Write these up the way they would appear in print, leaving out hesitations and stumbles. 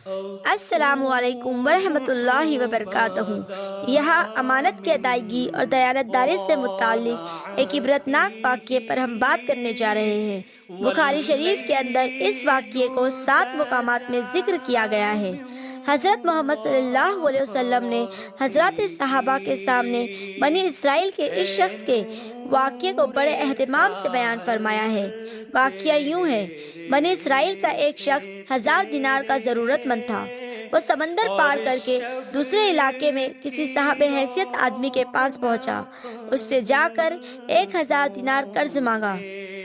السلام علیکم ورحمۃ اللہ وبرکاتہ۔ یہاں امانت کی ادائیگی اور دیانتداری سے متعلق ایک عبرتناک واقعے پر ہم بات کرنے جا رہے ہیں۔ بخاری شریف کے اندر اس واقعے کو 7 مقامات میں ذکر کیا گیا ہے۔ حضرت محمد صلی اللہ علیہ وسلم نے حضرات صحابہ کے سامنے بنی اسرائیل کے اس شخص کے واقعے کو بڑے اہتمام سے بیان فرمایا ہے۔ واقعہ یوں ہے، بنی اسرائیل کا ایک شخص 1000 دینار کا ضرورت مند تھا۔ وہ سمندر پار کر کے دوسرے علاقے میں کسی صاحب حیثیت آدمی کے پاس پہنچا۔ اس سے جا کر 1000 دینار قرض مانگا۔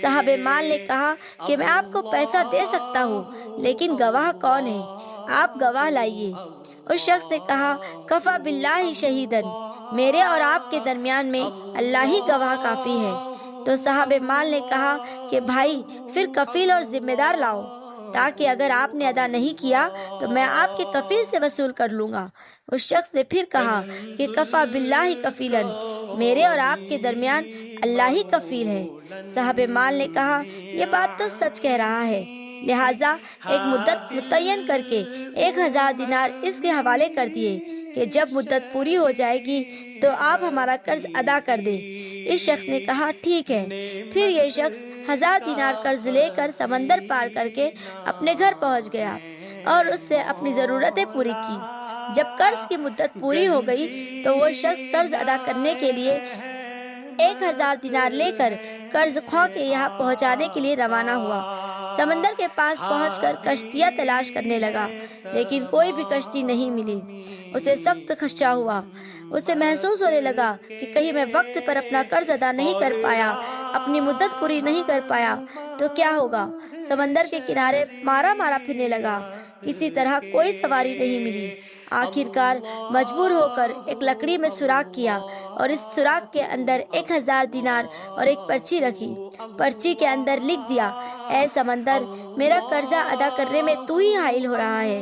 صاحب مال نے کہا کہ میں آپ کو پیسہ دے سکتا ہوں، لیکن گواہ کون ہے؟ آپ گواہ لائیے۔ اس شخص نے کہا، کفا باللہ شہیدن، میرے اور آپ کے درمیان میں اللہ ہی گواہ کافی ہے۔ تو صاحب مال نے کہا کہ بھائی پھر کفیل اور ذمہ دار لاؤ، تاکہ اگر آپ نے ادا نہیں کیا تو میں آپ کے کفیل سے وصول کر لوں گا۔ اس شخص نے پھر کہا کہ کفا باللہ کفیلن، میرے اور آپ کے درمیان اللہ ہی کفیل ہے۔ صاحب مال نے کہا، یہ بات تو سچ کہہ رہا ہے، لہٰذا ایک مدت متعین کر کے 1000 دینار اس کے حوالے کر دیے کہ جب مدت پوری ہو جائے گی تو آپ ہمارا قرض ادا کر دیں۔ اس شخص نے کہا ٹھیک ہے۔ پھر یہ شخص 1000 دینار قرض لے کر سمندر پار کر کے اپنے گھر پہنچ گیا اور اس سے اپنی ضرورتیں پوری کی۔ جب قرض کی مدت پوری ہو گئی تو وہ شخص قرض ادا کرنے کے لیے 1000 دینار لے کر قرض خواہ کے یہاں پہنچانے کے لیے روانہ ہوا۔ سمندر کے پاس پہنچ کر کشتیاں تلاش کرنے لگا، لیکن کوئی بھی کشتی نہیں ملی۔ اسے سخت خدشہ ہوا۔ اسے محسوس ہونے لگا کہ کہیں میں وقت پر اپنا قرض ادا نہیں کر پایا، اپنی مدت پوری نہیں کر پایا تو کیا ہوگا؟ سمندر کے کنارے مارا پھرنے لگا، کسی طرح کوئی سواری نہیں ملی۔ آخرکار مجبور ہو کر ایک لکڑی میں سوراخ کیا اور اس سوراخ کے اندر 1000 دینار اور ایک پرچی رکھی۔ پرچی کے اندر لکھ دیا، اے سمندر، میرا قرضہ ادا کرنے میں تو ہی حائل ہو رہا ہے،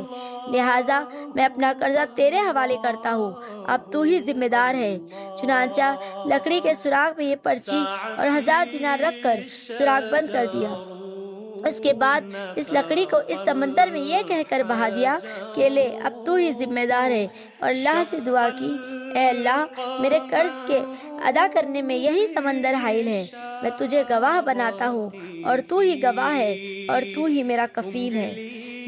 لہٰذا میں اپنا قرضہ تیرے حوالے کرتا ہوں، اب تو ہی ذمہ دار ہے۔ چنانچہ لکڑی کے سوراخ میں یہ پرچی اور 1000 دینار رکھ کر سوراخ بند کر دیا۔ اس کے بعد اس لکڑی کو اس سمندر میں یہ کہہ کر بہا دیا کہ لے، اب تو ہی ذمہ دار ہے، اور اللہ سے دعا کی، اے اللہ، میرے قرض کے ادا کرنے میں یہی سمندر حائل ہے، میں تجھے گواہ بناتا ہوں اور تو ہی گواہ ہے اور تو ہی میرا کفیل ہے۔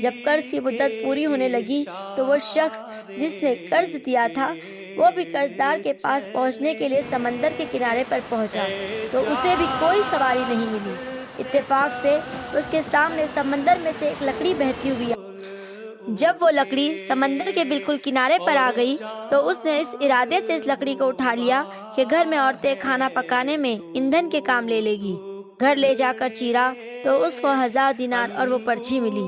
جب قرض کی مدت پوری ہونے لگی تو وہ شخص جس نے قرض دیا تھا وہ بھی قرض دار کے پاس پہنچنے کے لیے سمندر کے کنارے پر پہنچا تو اسے بھی کوئی سواری نہیں ملی۔ اتفاق سے اس کے سامنے سمندر میں سے ایک لکڑی بہتی ہوئی آئی۔ جب وہ لکڑی سمندر کے بالکل کنارے پر آ گئی تو اس نے اس ارادے سے اس لکڑی کو اٹھا لیا کہ گھر میں عورتیں کھانا پکانے میں ایندھن کے کام لے گی۔ گھر لے جا کر چیرا تو اس کو 1000 دینار اور وہ پرچی ملی۔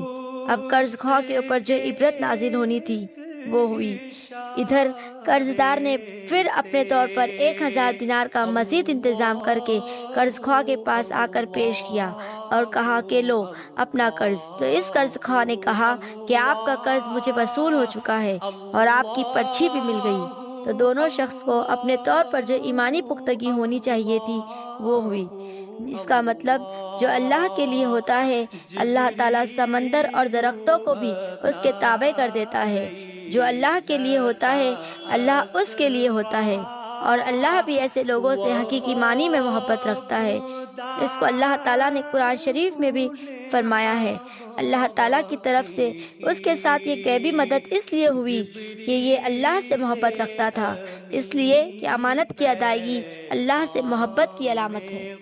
اب قرض خواہ کے اوپر جو عبرت نازل ہونی تھی وہ ہوئی۔ ادھر قرض دار نے پھر اپنے طور پر 1000 دینار کا مزید انتظام کر کے قرض خواہ کے پاس آ کر پیش کیا اور کہا کہ لو اپنا قرض۔ تو اس قرض خواہ نے کہا کہ آپ کا قرض مجھے وصول ہو چکا ہے اور آپ کی پرچی بھی مل گئی۔ تو دونوں شخص کو اپنے طور پر جو ایمانی پختگی ہونی چاہیے تھی وہ ہوئی۔ اس کا مطلب جو اللہ کے لیے ہوتا ہے اللہ تعالیٰ سمندر اور درختوں کو بھی اس کے تابع کر دیتا ہے۔ جو اللہ کے لیے ہوتا ہے اللہ اس کے لیے ہوتا ہے، اور اللہ بھی ایسے لوگوں سے حقیقی معنی میں محبت رکھتا ہے۔ اس کو اللہ تعالیٰ نے قرآن شریف میں بھی فرمایا ہے۔ اللہ تعالیٰ کی طرف سے اس کے ساتھ یہ غیبی مدد اس لیے ہوئی کہ یہ اللہ سے محبت رکھتا تھا، اس لیے کہ امانت کی ادائیگی اللہ سے محبت کی علامت ہے۔